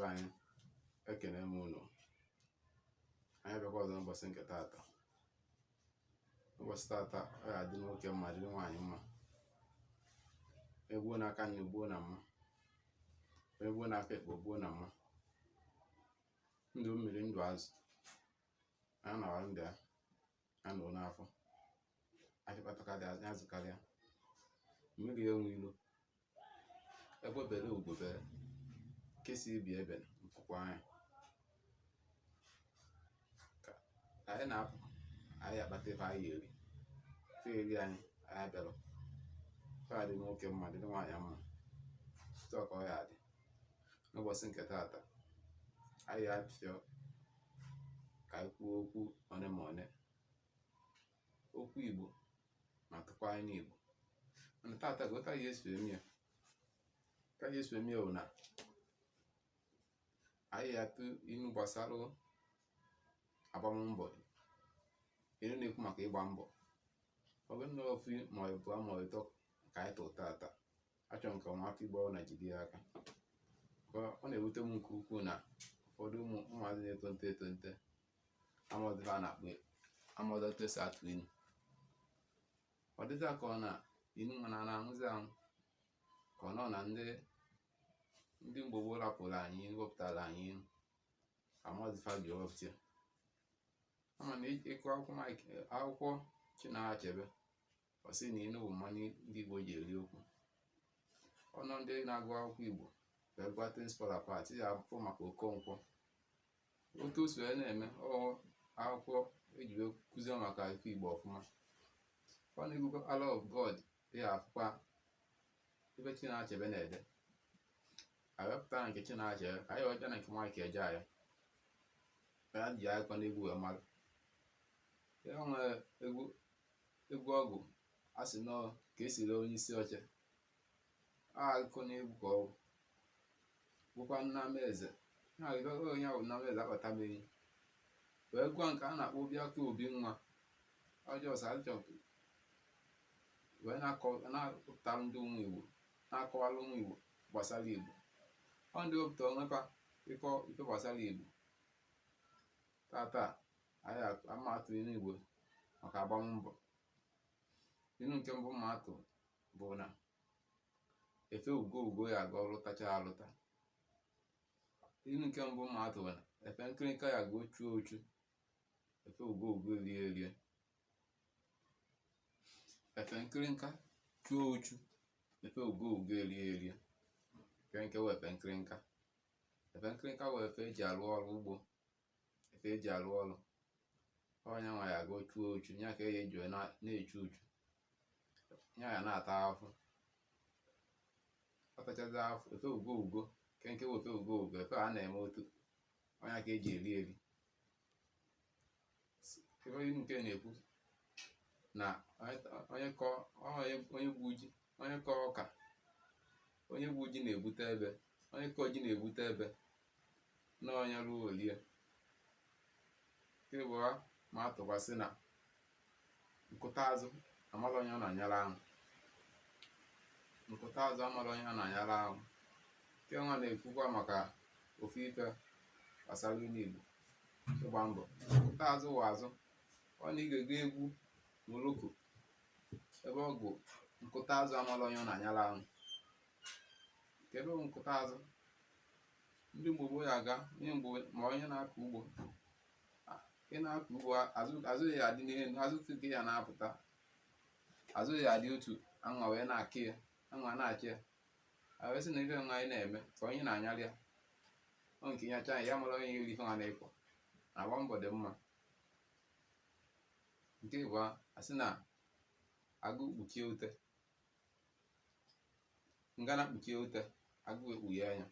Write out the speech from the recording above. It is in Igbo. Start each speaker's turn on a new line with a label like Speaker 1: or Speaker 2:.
Speaker 1: anyị ekene m unu. Anyị bịakwa ọzọ n'ụbọchị nke taata. Ụbọchị taata ọ ga-adị nwoke mma dịrị nwaanyị mma. Egbuo n'aka nne gbuo na mma, egbuo n'aka ekpe gbuo na mma. Ndụ mmiri ndụ azụ a na-awa ndị a nọ n'afọ achịkpatakarị azụ karịa. Mmiri enwe ilo ebe obere ugobere kesi ibi ebe mpụkwa anya. Ka anyị na-apụ anyị akpata ife anyị eri eri anyị abịalụ. Ọ ga-adị nwoke mma dịrị nwaanyị mma. Otu a ka ọ ga-adị n'ụbọchị nke taata. Anyị apịọ ka anyị kwuo okwu one ma one, okwu Igbo ma tụkwa anyị n'Igbo. Mana taata ka ụta ya esi eme ya ka ya esi eme ya bụ na anyị atụ inu gbasara agbammbọ. Inu na-ekwu maka ịgba mbọ. Ọ bụrụ na ofu ma ọ bụ ma ịtọ ka anyị tụrụ taata, achọrọ m ka ụmụaka Igbo ọ na-ejide ya aka. Ọ na-ewute m nke ukwuu na ụfọdụ ụmụazị na-etonte etonte amaọdụ a na-akpọ amaọdụ otu esi atụ inu. Ọ dịza ka ọ na inu mana na-aṅụzi ahụ ka ọ nọ na ndị Igbo gboo rapụrụ anyị wepụtara anyị inu amaọdụ fabi wepụta. Ama na ịkụ akwụkwọ Chinua Achebe ọ sị na inu bụ mmanụ ndị Igbo ji eri okwu. Ọnụ ndị na-agụ akwụkwọ Igbo wee gwa things fall apart ya afọ maka Okonkwo. Otu o si wee na-eme akwụkwọ eji wee kụzie maka ife Igbo ọfụma. Ọ na-egwukwa Ala of God ya afụkwa ebe Chinua Achebe na-ede. Awepụta nke Chinua Achebe ka anyị ọjọọ na nke Mike Ejeagha ya ji akọ n'egwu wee mara. Ya nwere egwu ọgụ a sị nọ ka esiri onye isi oche akụkọ n'egwu ka ọ bụkwa Nnameze. Ya onye ahụ Nnameze akpatabeghị wee gwa nke a na-akpọ Obiakụ Obi nwa ọjọọ sajọ wee na-apụtara ndị ụmụ Igbo na-akọwara ụmụ Igbo gbasara Igbo. Ọ ndị wepụtara onwefa ife gbasara Igbo. Tata anyị ama atụ inu Igbo maka agbammbọ. Inu nke mbụ mma atụ bụ na efe ugo ya aga ọlụtacha alụta. Inu nke mbụ mma atụ bụ na efe nkịrịnka ya ga ochuo ochu efe ugo elie elie. Efe nkịrịnka chuo ochu efe ugo elie elie. Nke wee efe nkịrịnka. Efe nkịrịnka wee efe eji alụ ọrụ ugbo, efe eji alụ ọrụ. Onye nwa ya aga chuo ochu nya ka ya eji na-echu uchu nya ya na-ata afụ. Ọ tachazi afụ efe ugo nke wee efe ugo efe a na-eme otu onye ka eji eri eri. Ebe inu nke na-ekwu na onye gbu ji onye kọọ ọka onye gbu ji na-ebute ebe onye kọọ ji na-ebute ebe na onye ruo olie. Nke bụ ma atụkwasị na nkụta azụ amara onye ọ na-anyara ahụ. Nkụta azụ amara onye ọ na-anyara ahụ. Nke nwa na-ekwukwa maka ofu ife gbasara inu Igbo ịgba mbọ. Nkụta azụ wụ azụ ọ na ị ga-ege egwu Moloko ebe ọ bụ nkụta azụ amara onye ọ na-anyara ahụ. Nke ebe bụ nkụta azụ ndị Igbo gboo ya aga ma onye na-akọ ugbo ị na-akọ ugbo azụ ya adị n'elu azụ nke ya na-apụta azụ ya adị otu anwa wee na-akị ya anwa na-achị ya. Wee sị na ife nwa anyị na-eme ka onye na-anyara ya ọ nke ya chaa ya mara onye iri ife nwa na-ekọ na agba mbọ dị mma. Nke bụ asị na agụ kpuchie ute ngana kpuchie ute agụ ekpughe anya.